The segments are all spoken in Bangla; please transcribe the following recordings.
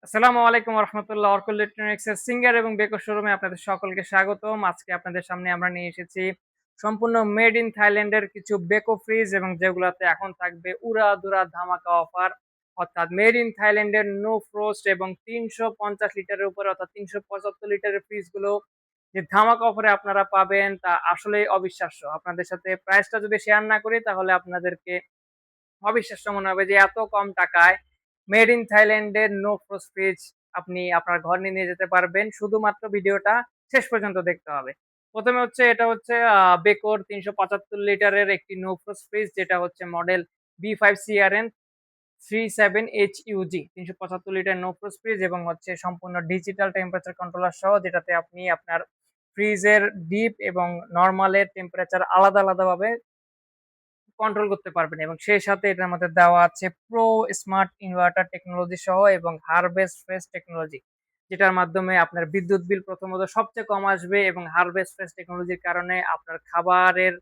আসসালামু আলাইকুম রহমতুল্লাহ। অর্ক ইলেকট্রনিক্সের সিঙ্গার এবং বেকো শোরুমে আপনাদের সকলকে স্বাগতম। আজকে আপনাদের সামনে আমরা নিয়ে এসেছি সম্পূর্ণ মেড ইন থাইল্যান্ডের কিছু বেকো ফ্রিজ, এবং যেগুলোতে এখন থাকবে উড়াধুরা ধামাকা অফার। অর্থাৎ মেড ইন থাইল্যান্ডের নো ফ্রোস্ট এবং 350 লিটারের উপরে অর্থাৎ 375 লিটারের ফ্রিজগুলো যে ধামাকা অফারে আপনারা পাবেন তা আসলেই অবিশ্বাস্য। আপনাদের সাথে প্রাইসটা যদি শেয়ার না করি তাহলে আপনাদেরকে অবিশ্বাস্য মনে হবে যে এত কম টাকায় মেড ইন থাইল্যান্ডের নো ফ্রোস্ট ফ্রিজ আপনি আপনার ঘর নিয়ে যেতে পারবেন। শুধুমাত্র ভিডিওটা শেষ পর্যন্ত দেখতে হবে। প্রথমে হচ্ছে এটা হচ্ছে বেকোর 375 লিটারের একটি নো ফ্রোস্ট ফ্রিজ, যেটা হচ্ছে model B5CRN37HUG 375 litre no frost fridge, এবং হচ্ছে সম্পূর্ণ ডিজিটাল টেম্পারেচার কন্ট্রোলার সহ, যেটাতে আপনি আপনার ফ্রিজের ডিপ এবং নর্মালের টেম্পারেচার আলাদা আলাদাভাবে কন্ট্রোল করতে পারবেন। এবং সেই সাথে এটার মধ্যে দেওয়া আছে প্রো স্মার্ট ইনভার্টার টেকনোলজি সহ এবং হারভেস্ট ফ্রেশ টেকনোলজি, যেটার মাধ্যমে আপনার বিদ্যুৎ বিল প্রথমত সবচেয়ে কম আসবে, এবং হারভেস্ট ফ্রেশ টেকনোলজির কারণে আপনার খাবারের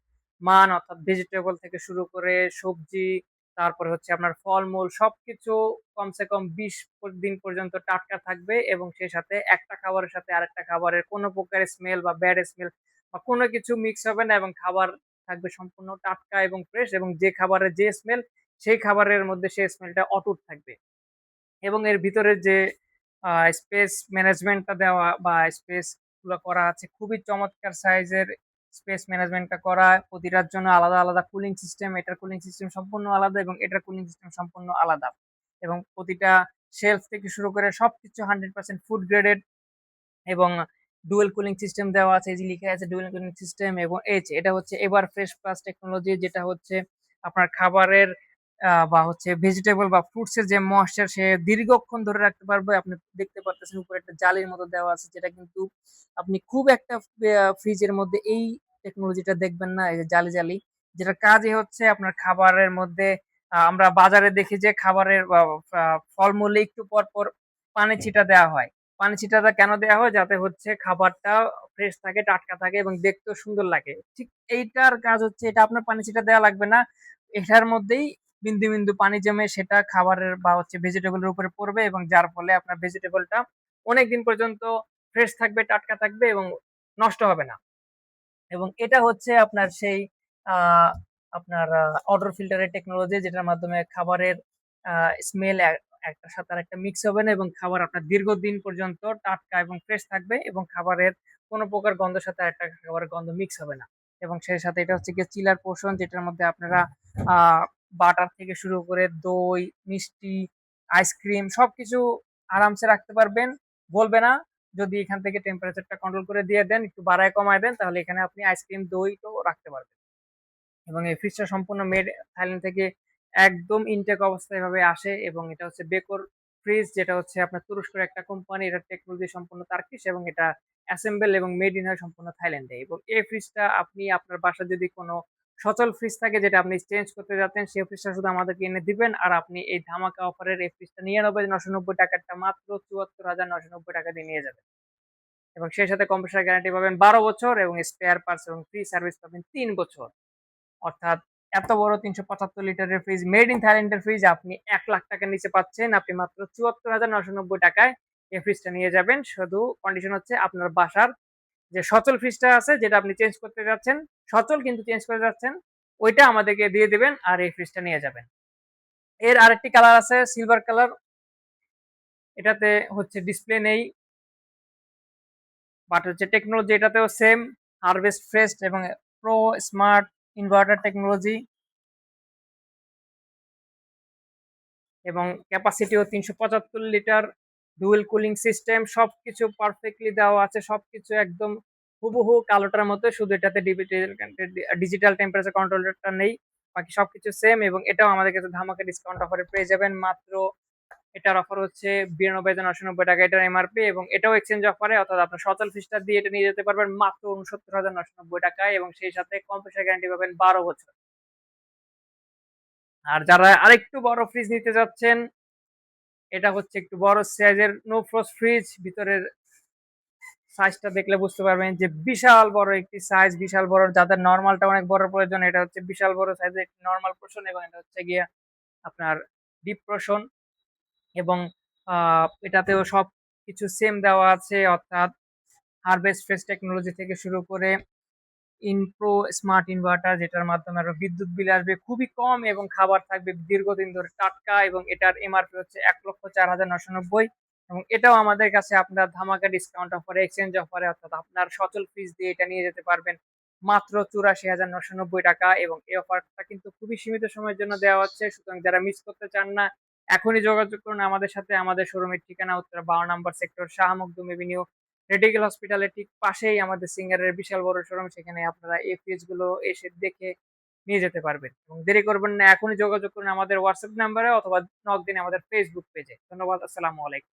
মান অর্থাৎ ভেজিটেবল থেকে শুরু করে সবজি, তারপরে হচ্ছে আপনার ফলমূল সবকিছু কমসে কম 20 দিন পর্যন্ত টাটকা থাকবে। এবং সেই সাথে একটা খাবারের সাথে আরেকটা খাবারের কোনো প্রকার স্মেল বা ব্যাড স্মেল বা কোনো কিছু মিক্স হবে না, এবং খাবার থাকবে সম্পূর্ণ টাটকা এবং ফ্রেশ, এবং যে খাবারের যে স্মেল সেই খাবারের মধ্যে সেই স্মেলটা অটুট থাকবে। এবং এর ভিতরে যে স্পেস ম্যানেজমেন্টটা দেওয়া বা স্পেস গুলো করা আছে খুবই চমৎকার সাইজের। স্পেস ম্যানেজমেন্টটা করা প্রতিটার জন্য আলাদা আলাদা কুলিং সিস্টেম, এটার কুলিং সিস্টেম সম্পূর্ণ আলাদা এবং এটার কুলিং সিস্টেম সম্পূর্ণ আলাদা। এবং প্রতিটা শেলফ থেকে শুরু করে সবকিছু 100% ফুড গ্রেডেড, এবং ডুয়েল কুলিং সিস্টেম দেওয়া আছে। এই যে লিখে আছে ডুয়েল কুলিং সিস্টেম, এবং এটা হচ্ছে এবার ফ্রেশ প্লাস টেকনোলজি, যেটা হচ্ছে আপনার খাবারের বা হচ্ছে ভেজিটেবল বা ফ্রুটস এর যে ময়েশ্চার সে দীর্ঘক্ষণ ধরে রাখতে পারবে। আপনি দেখতে পারতেছেন উপরে একটা জালির মতো দেওয়া আছে, যেটা কিন্তু আপনি খুব একটা ফ্রিজের মধ্যে এই টেকনোলজিটা দেখবেন না, এই যে জালি জালি, যেটা কাজই হচ্ছে আপনার খাবারের মধ্যে আমরা বাজারে দেখি যে খাবারের ফলমূলে একটু পর পর পানি ছিটা দেওয়া হয়। পানি ছিটাটা কেন দেওয়া হয়? যাতে হচ্ছে খাবারটা ফ্রেশ থাকে, টাটকা থাকে এবং দেখতেও সুন্দর লাগে। ঠিক এইটার কাজ হচ্ছে, এটা আপনার পানি ছিটা দেওয়া লাগবে না। এটার মধ্যেই বিন্দু বিন্দু পানি জমে সেটা খাবারের বা হচ্ছে ভেজিটেবলের উপরে পড়বে, এবং যার ফলে আপনার ভেজিটেবলটা অনেকদিন পর্যন্ত ফ্রেশ থাকবে, টাটকা থাকবে এবং নষ্ট হবে না। এবং এটা হচ্ছে আপনার সেই আহ, আপনার অডর ফিল্টারের টেকনোলজি, যেটার মাধ্যমে খাবারের স্মেল একটার সাথে আরেকটা মিক্স হবে না, এবং খাবার আপনার দীর্ঘদিন পর্যন্ত টাটকা এবং ফ্রেশ থাকবে, এবং খাবারের কোনো প্রকার গন্ধের সাথে আরেকটা খাবারের গন্ধ মিক্স হবে না। এবং সেই সাথে এটা হচ্ছে গিয়ে চিলার পোর্শন, যেটার মধ্যে আপনারা আহ বাটার থেকে শুরু করে দই, মিষ্টি, আইসক্রিম সবকিছু আরামসে রাখতে পারবেন, বলবে না। যদি এখান থেকে টেম্পারেচারটা কন্ট্রোল করে দিয়ে দেন, একটু বাড়ায় কমায় দেন, তাহলে এখানে আপনি আইসক্রিম, দই তো রাখতে পারবেন। এবং এই ফ্রিজটা সম্পূর্ণ মেড থাইল্যান্ড থেকে একদম ইনটেক অবস্থায় এভাবে আসে, এবং এটা হচ্ছে বেকোর ফ্রিজ, যেটা হচ্ছে আপনার তুরস্কের একটা কোম্পানি। এটার টেকনোলজি সম্পূর্ণ তার্কিশ, এবং এটা অ্যাসেম্বল এবং মেড ইন হয় সম্পূর্ণ থাইল্যান্ডে। এবং এই ফ্রিজটা আপনি আপনার বাসায় যদি কোনো সচল ফ্রিজ থাকে যেটা আপনি চেঞ্জ করতে যাচ্ছেন, সেই ফ্রিজটা শুধু আমাদেরকে এনে দিবেন, আর আপনি এই ধামাকা অফারের এই ফ্রিজটা নিয়ে নেবেন 990 টাকারটা মাত্র 74,990 টাকা দিয়ে নিয়ে যাবেন। এবং সেই সাথে কম্প্রেসার গ্যারান্টি পাবেন 12 বছর, এবং স্পেয়ার পার্টস এবং ফ্রি সার্ভিস পাবেন 3 বছর। অর্থাৎ এত বড় 375 লিটারের ফ্রিজ, মেড ইন থাইল্যান্ডের ফ্রিজ আপনি 1 লাখ টাকার নিচে পাচ্ছেন। আপনি মাত্র 74,990 টাকায় এই ফ্রিজটা নিয়ে যাবেন। শুধু কন্ডিশন হচ্ছে আপনার বাসার যে সচল ফ্রিজটা আছে যেটা আপনি চেঞ্জ করতে যাচ্ছেন, সচল কিন্তু চেঞ্জ করে যাচ্ছেন, ওইটা আমাদেরকে দিয়ে দিবেন আর এই ফ্রিজটা নিয়ে যাবেন। এর আরেকটি কালার আছে সিলভার কালার, এটাতে হচ্ছে ডিসপ্লে নেই, বাট হচ্ছে টেকনোলজি এটাতেও সেম, হারভেস্ট ফ্রেশ এবং প্রো স্মার্ট ইনভার্টার টেকনোলজি, এবং ক্যাপাসিটিও 375 লিটার, ডুয়েল কুলিং সিস্টেম, সবকিছু পারফেক্টলি দেওয়া আছে, সবকিছু একদম হুবহু কালোটার মতো, শুধু এটাতে ডিজিটাল টেম্পারেচার কন্ট্রোলারটা নেই, বাকি সবকিছু সেম। এবং এটাও আমাদের কাছে ধামাকা ডিসকাউন্ট অফারে পেয়ে যাবেন মাত্র, এটার অফার হচ্ছে 92,990 টাকা এটার এমআরপি, এবং এটাও এক্সচেঞ্জ অফারে, অর্থাৎ আপনার সচল ফিসটা দিয়ে এটা নিয়ে যেতে পারবেন মাত্র 69,990 টাকায়, এবং সেই সাথে কম্প্রেসার গ্যারান্টি পাবেন 12 বছর। আর যারা আরেকটু বড় ফ্রিজ নিতে যাচ্ছেন, এটা হচ্ছে একটু বড় সাইজের নো ফ্রস্ট ফ্রিজ, ভিতরের সাইজটা দেখলে বুঝতে পারবেন যে বিশাল বড় একটি সাইজ, বিশাল বড়, যাদের নর্মালটা অনেক বড় প্রয়োজন, এটা হচ্ছে বিশাল বড় সাইজের একটি নর্মাল পোর্শন, এবং এটা হচ্ছে গিয়ে আপনার ডিপ পোর্শন। এবং এটাতেও সবকিছু সেম দেওয়া আছে, অর্থাৎ হারভেস্ট ফ্রেশ টেকনোলজি থেকে শুরু করে ইনপ্রো স্মার্ট ইনভার্টার, যেটার মাধ্যমে আরো বিদ্যুৎ বিল আসবে খুবই কম এবং খাবার থাকবে দীর্ঘদিন ধরে টাটকা, এবং এটার এমআরপি হচ্ছে 1,04,990। এবং এটাও আমাদের কাছে আপনার ধামাকা ডিসকাউন্ট অফারে, এক্সচেঞ্জ অফারে, অর্থাৎ আপনার সচল ফ্রিজ দিয়ে এটা নিয়ে যেতে পারবেন মাত্র 84,990 টাকা। এবং এই অফারটা কিন্তু খুবই সীমিত সময়ের জন্য দেওয়া হচ্ছে, সুতরাং যারা মিস করতে চান না এখনই যোগাযোগ করুন আমাদের সাথে। আমাদের শোরুমের ঠিকানা উত্তরা 12 নম্বর sector, Shah Makhdum avenue, radical হসপিটালের ঠিক পাশেই আমাদের সিঙ্গারের বিশাল বড় শোরুম। সেখানে আপনারা এই ফ্রিজ গুলো এসে দেখে নিয়ে যেতে পারবেন, এবং দেরি করবেন না, এখনই যোগাযোগ করুন আমাদের হোয়াটসঅ্যাপ নাম্বারে অথবা নক দিন আমাদের ফেসবুক পেজে। ধন্যবাদ, আসসালামু আলাইকুম।